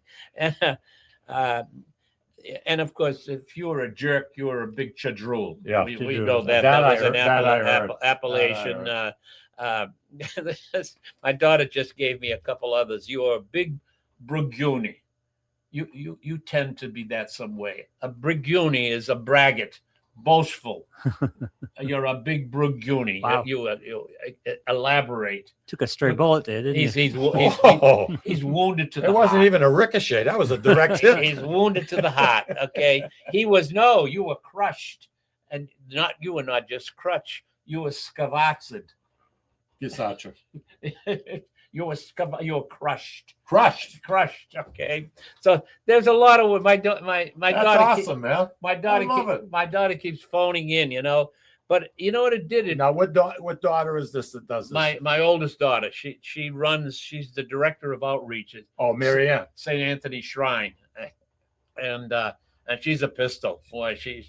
And of course, if you were a jerk, you were a big chadrul. Yeah, we know that. That was I heard. an appellation. My daughter just gave me a couple others. You are a big Bruguni. You tend to be that some way. A Bruguni is a braggart, boastful. You're a big Bruguni. Wow. You elaborate. Took a stray bullet there, didn't He's He's wounded to the It wasn't heart. even a ricochet. That was a direct hit. He's wounded to the heart. Okay. You were crushed. And you were not just crushed. You were scavazzed. Gisaccio. You were crushed. Crushed. Okay. So there's a lot of my daughter. That's awesome, man. My daughter. I love it. My daughter keeps phoning in. But you know what it did? Now, what daughter is this that does this? My oldest daughter. She runs. She's the director of outreach at Oh, Marianne. St. Anthony Shrine, and she's a pistol. Boy, she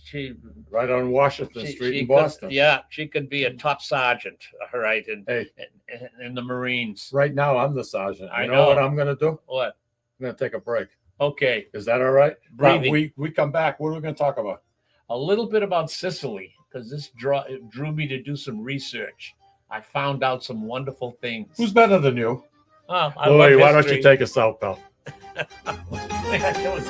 Right on Washington Street in could- Boston. Yeah, she could be a top sergeant. All right, in the Marines. Right now, I'm the sergeant. I You know know. what I'm going to do? What? I'm going to take a break. Okay. Is that all right? Breathing. We come back. What are we going to talk about? A little bit about Sicily, because this drew me to do some research. I found out some wonderful things. Who's better than you? Oh, I Louis, love why don't history. you take us out, pal? That was-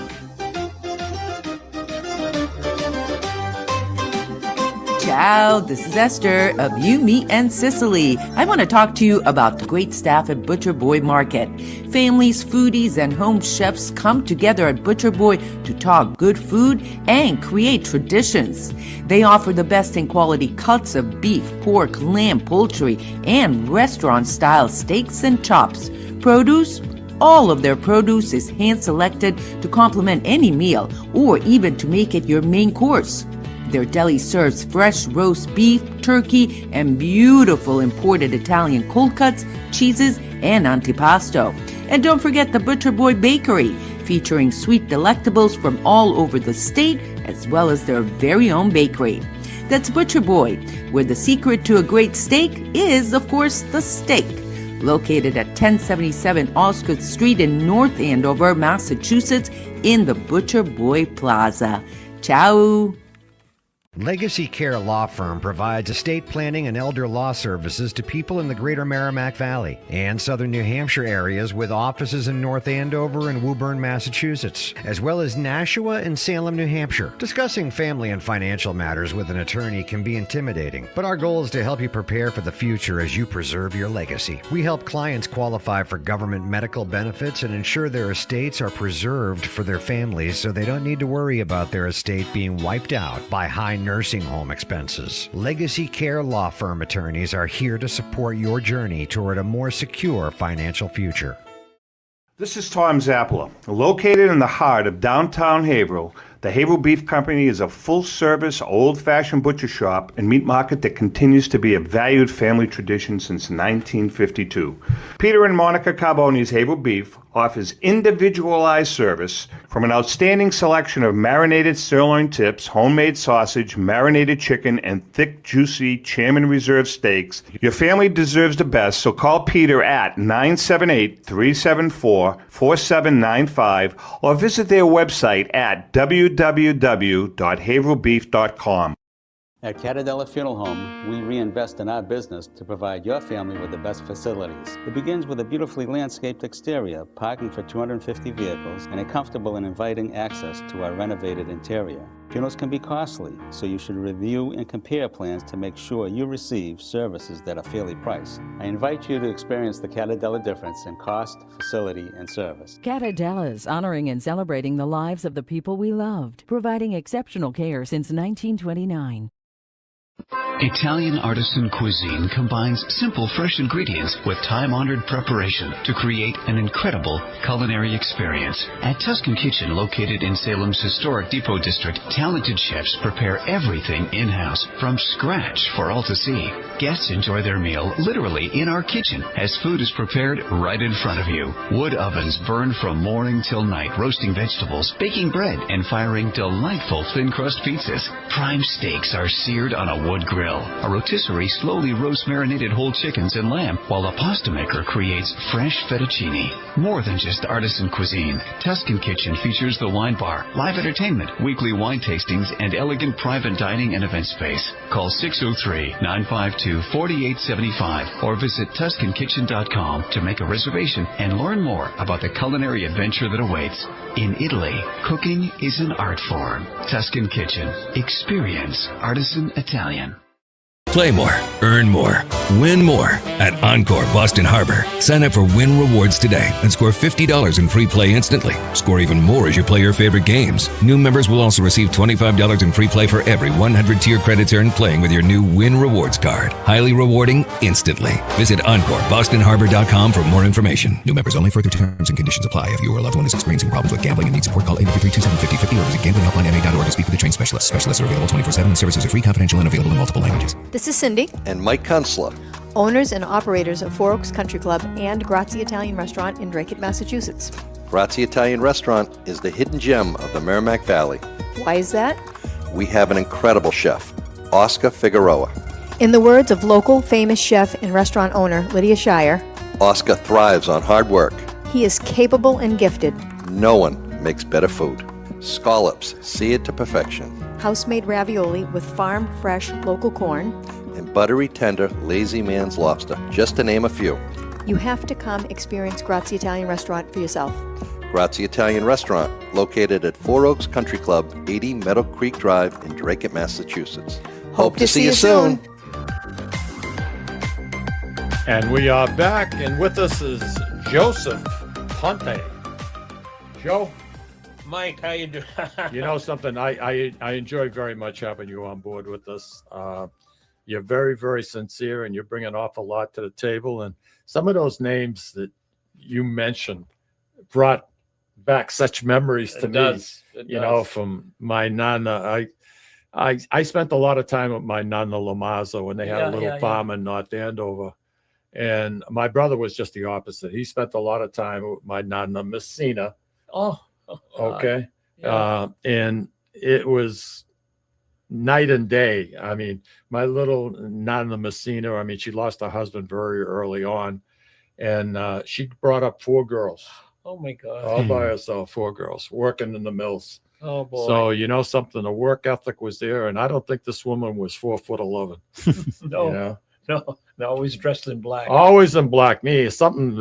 Ciao, this is Esther of You Meat and Sicily. I want to talk to you about the great staff at Butcher Boy Market. Families, foodies, and home chefs come together at Butcher Boy to talk good food and create traditions. They offer the best in quality cuts of beef, pork, lamb, poultry, and restaurant-style steaks and chops. Produce? All of their produce is hand-selected to complement any meal or even to make it your main course. Their deli serves fresh roast beef, turkey, and beautiful imported Italian cold cuts, cheeses, and antipasto. And don't forget the Butcher Boy Bakery, featuring sweet delectables from all over the state, as well as their very own bakery. That's Butcher Boy, where the secret to a great steak is, of course, the steak. Located at 1077 Osgood Street in North Andover, Massachusetts, in the Butcher Boy Plaza. Ciao! Legacy Care Law Firm provides estate planning and elder law services to people in the greater Merrimack Valley and southern New Hampshire areas with offices in North Andover and Woburn, Massachusetts, as well as Nashua and Salem, New Hampshire. Discussing family and financial matters with an attorney can be intimidating, but our goal is to help you prepare for the future as you preserve your legacy. We help clients qualify for government medical benefits and ensure their estates are preserved for their families so they don't need to worry about their estate being wiped out by high nursing home expenses. Legacy Care Law Firm attorneys are here to support your journey toward a more secure financial future. This is Tom Zappala. Located in the heart of downtown Haverhill, the Haverhill Beef Company is a full-service, old-fashioned butcher shop and meat market that continues to be a valued family tradition since 1952. Peter and Monica Carboni's Haverhill Beef offers individualized service from an outstanding selection of marinated sirloin tips, homemade sausage, marinated chicken, and thick, juicy Chairman Reserve steaks. Your family deserves the best, so call Peter at 978-374-4795 or visit their website at www.haverhillbeef.com. At Catadella Funeral Home, we reinvest in our business to provide your family with the best facilities. It begins with a beautifully landscaped exterior, parking for 250 vehicles, and a comfortable and inviting access to our renovated interior. Funerals can be costly, so you should review and compare plans to make sure you receive services that are fairly priced. I invite you to experience the Catadella difference in cost, facility, and service. Catadella's, honoring and celebrating the lives of the people we loved, providing exceptional care since 1929. Italian artisan cuisine combines simple, fresh ingredients with time-honored preparation to create an incredible culinary experience. At Tuscan Kitchen, located in Salem's historic Depot District, talented chefs prepare everything in-house from scratch for all to see. Guests enjoy their meal literally in our kitchen as food is prepared right in front of you. Wood ovens burn from morning till night, roasting vegetables, baking bread, and firing delightful thin-crust pizzas. Prime steaks are seared on a wood grill. A rotisserie slowly roasts marinated whole chickens and lamb, while a pasta maker creates fresh fettuccine. More than just artisan cuisine, Tuscan Kitchen features the wine bar, live entertainment, weekly wine tastings, and elegant private dining and event space. Call 603-952-4875 or visit TuscanKitchen.com to make a reservation and learn more about the culinary adventure that awaits. In Italy, cooking is an art form. Tuscan Kitchen. Experience artisan Italian. Play more, earn more, win more at Encore Boston Harbor. Sign up for Win Rewards today and score $50 in free play instantly. Score even more as you play your favorite games. New members will also receive $25 in free play for every 100 tier credits earned playing with your new Win Rewards card. Highly rewarding instantly. Visit EncoreBostonHarbor.com for more information. New members only. Further terms and conditions apply. If you or a loved one is experiencing problems with gambling and needs support, call 833-2750-50 or visit GamblingHelplineMA.org to speak with a trained specialist. Specialists are available 24/7 and services are free, confidential, and available in multiple languages. This is Cindy. And Mike Kunstler. Owners and operators of Four Oaks Country Club and Grazie Italian Restaurant in Drake, Massachusetts. Grazie Italian Restaurant is the hidden gem of the Merrimack Valley. Why is that? We have an incredible chef, Oscar Figueroa. In the words of local famous chef and restaurant owner Lydia Shire, Oscar thrives on hard work. he is capable and gifted. No one makes better food. Scallops, seared to perfection. House-made ravioli with farm-fresh local corn. And buttery, tender, lazy man's lobster, just to name a few. You have to come experience Grazie Italian Restaurant for yourself. Grazie Italian Restaurant, located at Four Oaks Country Club, 80 Meadow Creek Drive in Drake, Massachusetts. Hope to see you soon. And we are back, and with us is Joseph Ponti. Joe, Mike, how you doing? you know something? I enjoy very much having you on board with us. You're very, very sincere, and you bring an awful lot to the table. And some of those names that you mentioned brought back such memories to me. You know, from my nana. I spent a lot of time with my nana Lamazo when they had a little farm in North Andover. And my brother was just the opposite. He spent a lot of time with my nana Messina. Okay. And it was night and day. I mean, my little nana Messina, I mean, she lost her husband very early on. And she brought up 4 girls. Oh, my God. All by herself, 4 girls working in the mills. Oh, boy. So, you know something, the work ethic was there. And I don't think this woman was 4'11". No. You know? No, always dressed in black. Always in black. Me, something.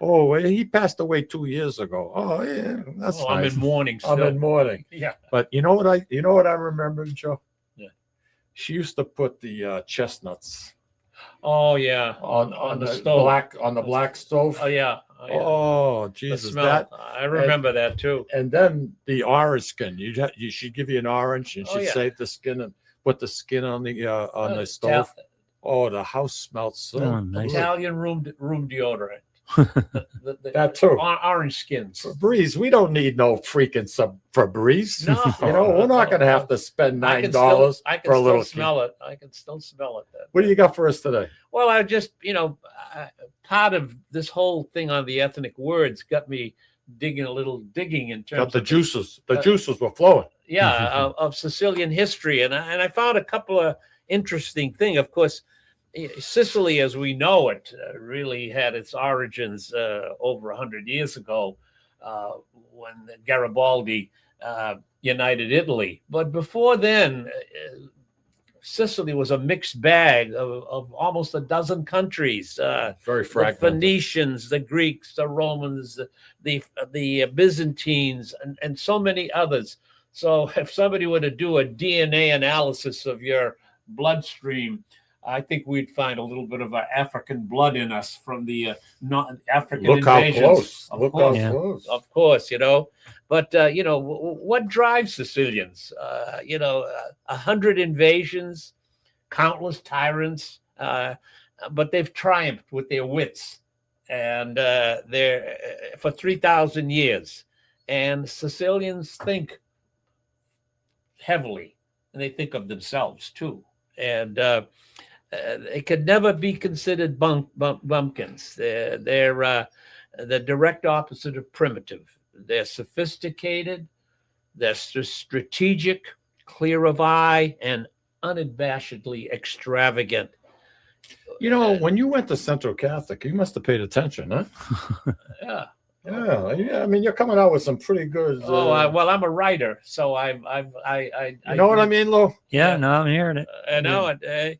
He passed away 2 years ago. Oh, yeah, that's nice. I'm in mourning. I'm still. in mourning. Yeah. But you know what I remember, Joe? Yeah. She used to put the chestnuts. Oh yeah. On the stove. black stove. Oh yeah. Oh Jesus, the smell. I remember that too. And then the orange skin. She'd give you an orange, and she'd save the skin and put the skin on the stove. Oh, the house smelled so nice. Italian room deodorant. That too. Orange skins. Febreze. We don't need no freaking Febreze. No, you know we're not going to have to spend $9 for a little. Smell it. I can still smell it. What do you got for us today? Well, I just part of this whole thing on the ethnic words got me digging in terms of the of juices. The juices were flowing. Yeah, of Sicilian history, and I found a couple of interesting things. Of course, Sicily, as we know it, really had its origins over 100 years ago when Garibaldi united Italy. But before then, Sicily was a mixed bag of almost a dozen countries. Very fragmented. The Phoenicians, the Greeks, the Romans, the Byzantines, and so many others. So if somebody were to do a DNA analysis of your bloodstream, I think we'd find a little bit of African blood in us from the African invasions. Look how close. Of course, you know. But, what drives Sicilians? 100 invasions, countless tyrants, but they've triumphed with their wits. And they're for 3,000 years. And Sicilians think heavily, and they think of themselves, too. And they could never be considered bumpkins. They're the direct opposite of primitive. They're sophisticated, they're strategic, clear of eye, and unabashedly extravagant. You know, when you went to Central Catholic, you must have paid attention, huh? Yeah. Yeah. I mean, you're coming out with some pretty good. Well, I'm a writer, so I you know what I mean, Lou? Yeah, no, I'm hearing it. I know it.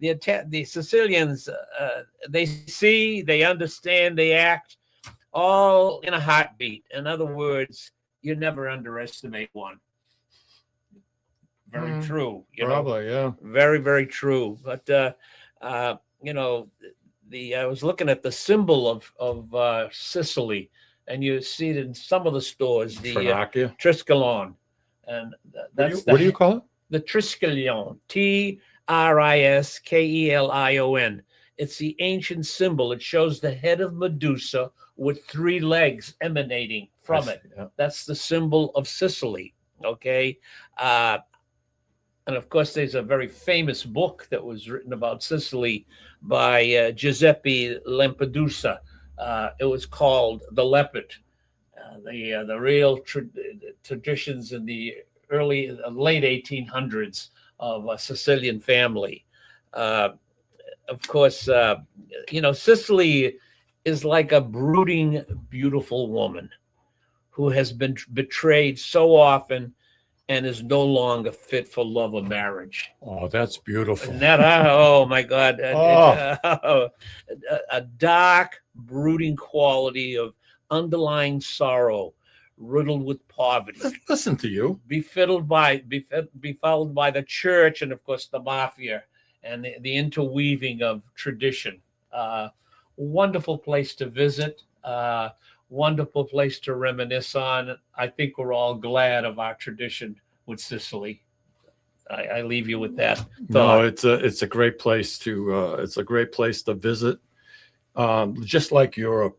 The Sicilians, they see, they understand, they act, all in a heartbeat. In other words, you never underestimate one. Very true. Probably, yeah. Very, very true. But I was looking at the symbol of Sicily, and you see it in some of the stores, the Triskelon, and that's what do you call it? The Triskelion, Triskelion. It's the ancient symbol. It shows the head of Medusa with 3 legs emanating from it. Yeah. That's the symbol of Sicily. Okay. And of course, there's a very famous book that was written about Sicily by Giuseppe Lampedusa. It was called The Leopard. The real traditions in the late 1800s of a Sicilian family. Of course, Sicily is like a brooding, beautiful woman who has been betrayed so often and is no longer fit for love or marriage. Oh, that's beautiful. And that, oh my God. A dark, brooding quality of underlying sorrow riddled with poverty, Listen to you. befuddled by the church and of course the mafia and the interweaving of tradition. Wonderful place to visit. Wonderful place to reminisce on. I think we're all glad of our tradition with Sicily. I leave you with that thought. No, it's a great place to visit. Just like Europe,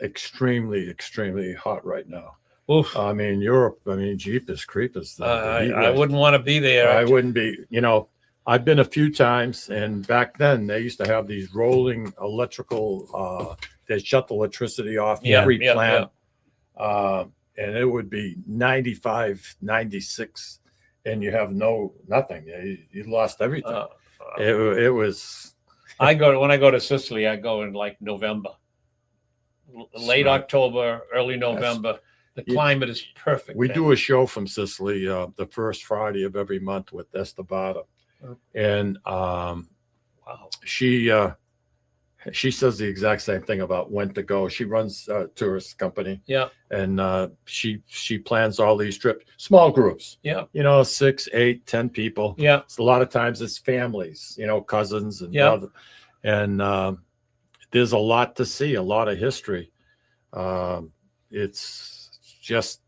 extremely hot right now. Oof. I mean, Europe. I mean, Jeepers Creepers. I wouldn't want to be there. I wouldn't be. You know, I've been a few times, and back then they used to have these rolling electrical. They shut the electricity off every plant, and it would be 95, 96. And you have nothing. You lost everything. It was. When I go to Sicily, I go in like November, late October, early November. The climate is perfect. We do a show from Sicily the first Friday of every month with Estabada, and she says the exact same thing about when to go. She runs a tourist company. Yeah. And she plans all these trips, small groups. Yeah. 6, 8, 10 people. Yeah. A lot of times it's families, cousins and brothers. And there's a lot to see, a lot of history. It's just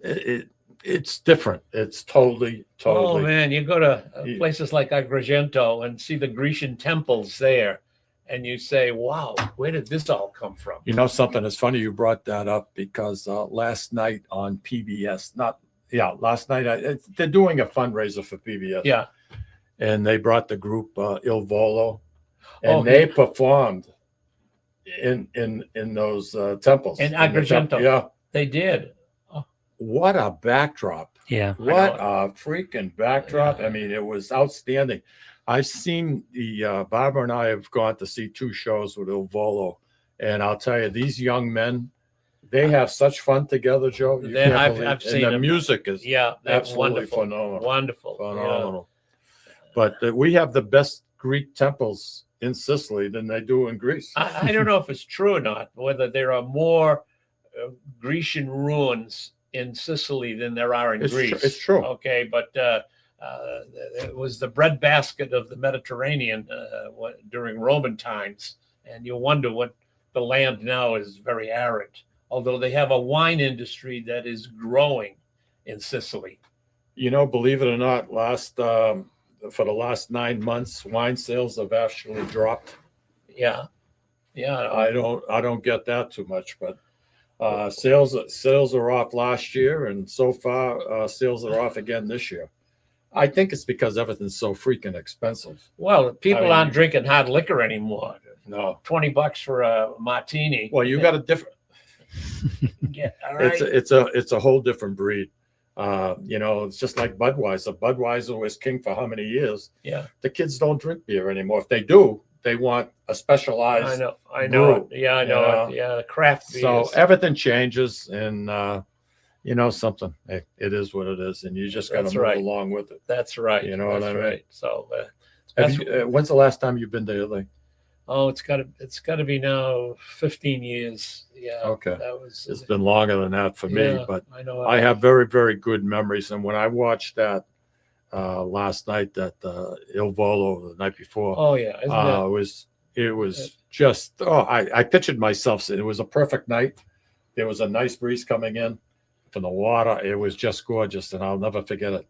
it's different. It's totally. Oh man, you go to places like Agrigento and see the Grecian temples there. And you say, wow, where did this all come from? Something is funny you brought that up because last night on PBS, last night, they're doing a fundraiser for PBS. Yeah. And they brought the group Il Volo, and they performed in those temples. In Agrigento. Yeah. They did. Oh. What a backdrop. Yeah. What a freaking backdrop. Yeah. I mean, it was outstanding. I've seen Barbara and I have gone to see 2 shows with Il Volo, and I'll tell you, these young men, they have such fun together, Joe. I've seen the them. music is absolutely wonderful. phenomenal. Phenomenal. Yeah. But we have the best Greek temples in Sicily than they do in Greece. I don't know if it's true or not, whether there are more Grecian ruins in Sicily than there are in Greece. It's true. Okay, but it was the breadbasket of the Mediterranean during Roman times, and you wonder what the land now is very arid. Although they have a wine industry that is growing in Sicily. Believe it or not, for the last 9 months, wine sales have actually dropped. Yeah. I don't get that too much, but sales are off last year, and so far sales are off again this year. I think it's because everything's so freaking expensive. Well, people aren't drinking hard liquor anymore. No, $20 for a martini. Well, you got a different. Yeah, all right. It's a whole different breed. It's just like Budweiser. Budweiser was king for how many years? Yeah. The kids don't drink beer anymore. If they do, they want a specialized. I know. Brew, yeah, I know. Yeah, craft beers. So everything changes, and something. Hey, it is what it is, and you just got to move along with it. That's right. You know what I mean? Right. So, when's the last time you've been to Italy? Oh, it's got to be now 15 years. Yeah. Okay. It's been longer than that for me, but I know. I have very, very good memories. And when I watched that last night, that Il Volo the night before, oh yeah, it was just I pictured myself. It was a perfect night. There was a nice breeze coming in from the water. It was just gorgeous, and I'll never forget it.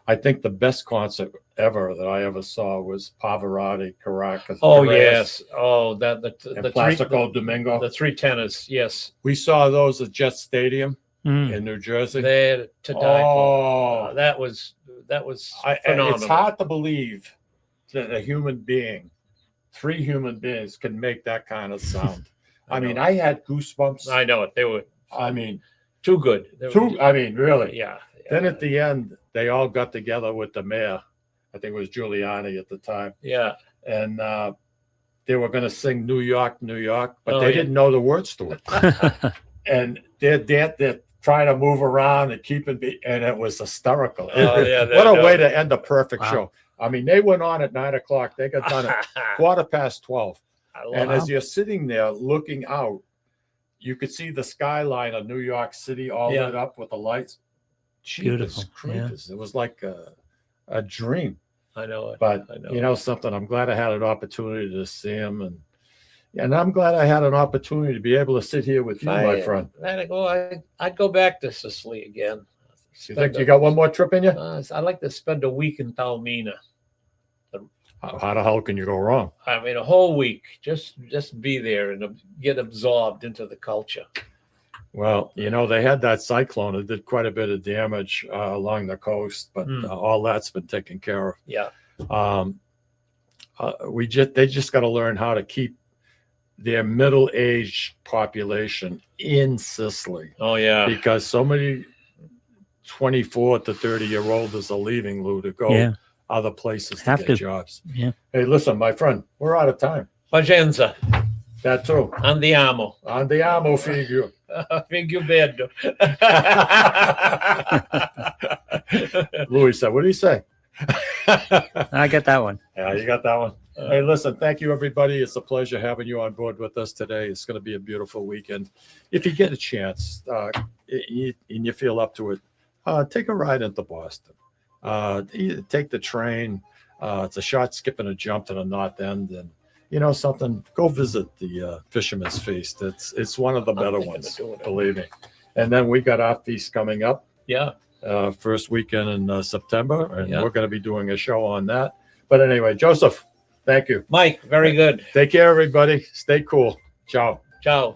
I think the best concert ever that I ever saw was Pavarotti, Caracas. Oh yes. Oh, the Placido Domingo. The 3 tenors. Yes. We saw those at Jet Stadium in New Jersey. They to die for. That was phenomenal. It's hard to believe that a human being, 3 human beings, can make that kind of sound. I mean, I had goosebumps. I know it. They were. I mean, too good. I mean, really. Yeah. Then at the end, they all got together with the mayor. I think it was Giuliani at the time. Yeah. And they were going to sing New York, New York, but they didn't know the words to it. And they're trying to move around and keep it, and it was hysterical. What a way to end a perfect show. I mean, they went on at 9 o'clock. They got done at 12:15. And as you're sitting there looking out, you could see the skyline of New York City all Yeah. lit up with the lights. Beautiful, Jeepers creepers. It was like a dream. I know it. But I know. you know something, I'm glad I had an opportunity to see him, and I'm glad I had an opportunity to be able to sit here with you, my friend. I'd go back to Sicily again. You think you got one more trip in you? I'd like to spend a week in Taormina. How the hell can you go wrong? I mean, a whole week. Just be there and get absorbed into the culture. Well, you know, they had that cyclone. It did quite a bit of damage along the coast, but all that's been taken care of. Yeah. They just got to learn how to keep their middle-aged population in Sicily. Oh yeah. Because so many 24 to 30-year-olds are leaving, Lou, to go other places to get jobs. Yeah. Hey, listen, my friend, we're out of time. Pazienza. That too. Andiamo. Andiamo, figlio. Figlio bello. Louis said, what did he say? I got that one. Yeah, you got that one. Hey, listen, thank you, everybody. It's a pleasure having you on board with us today. It's going to be a beautiful weekend. If you get a chance and you feel up to it, take a ride into Boston. Take the train. It's a shot, skip, and a jump to the North End. And you know something, go visit the Fisherman's Feast. It's one of the better ones, believe me. And then we got our feast coming up. Yeah. First weekend in September, and we're going to be doing a show on that. But anyway, Joseph, thank you. Mike, very good. Take care, everybody. Stay cool. Ciao. Ciao.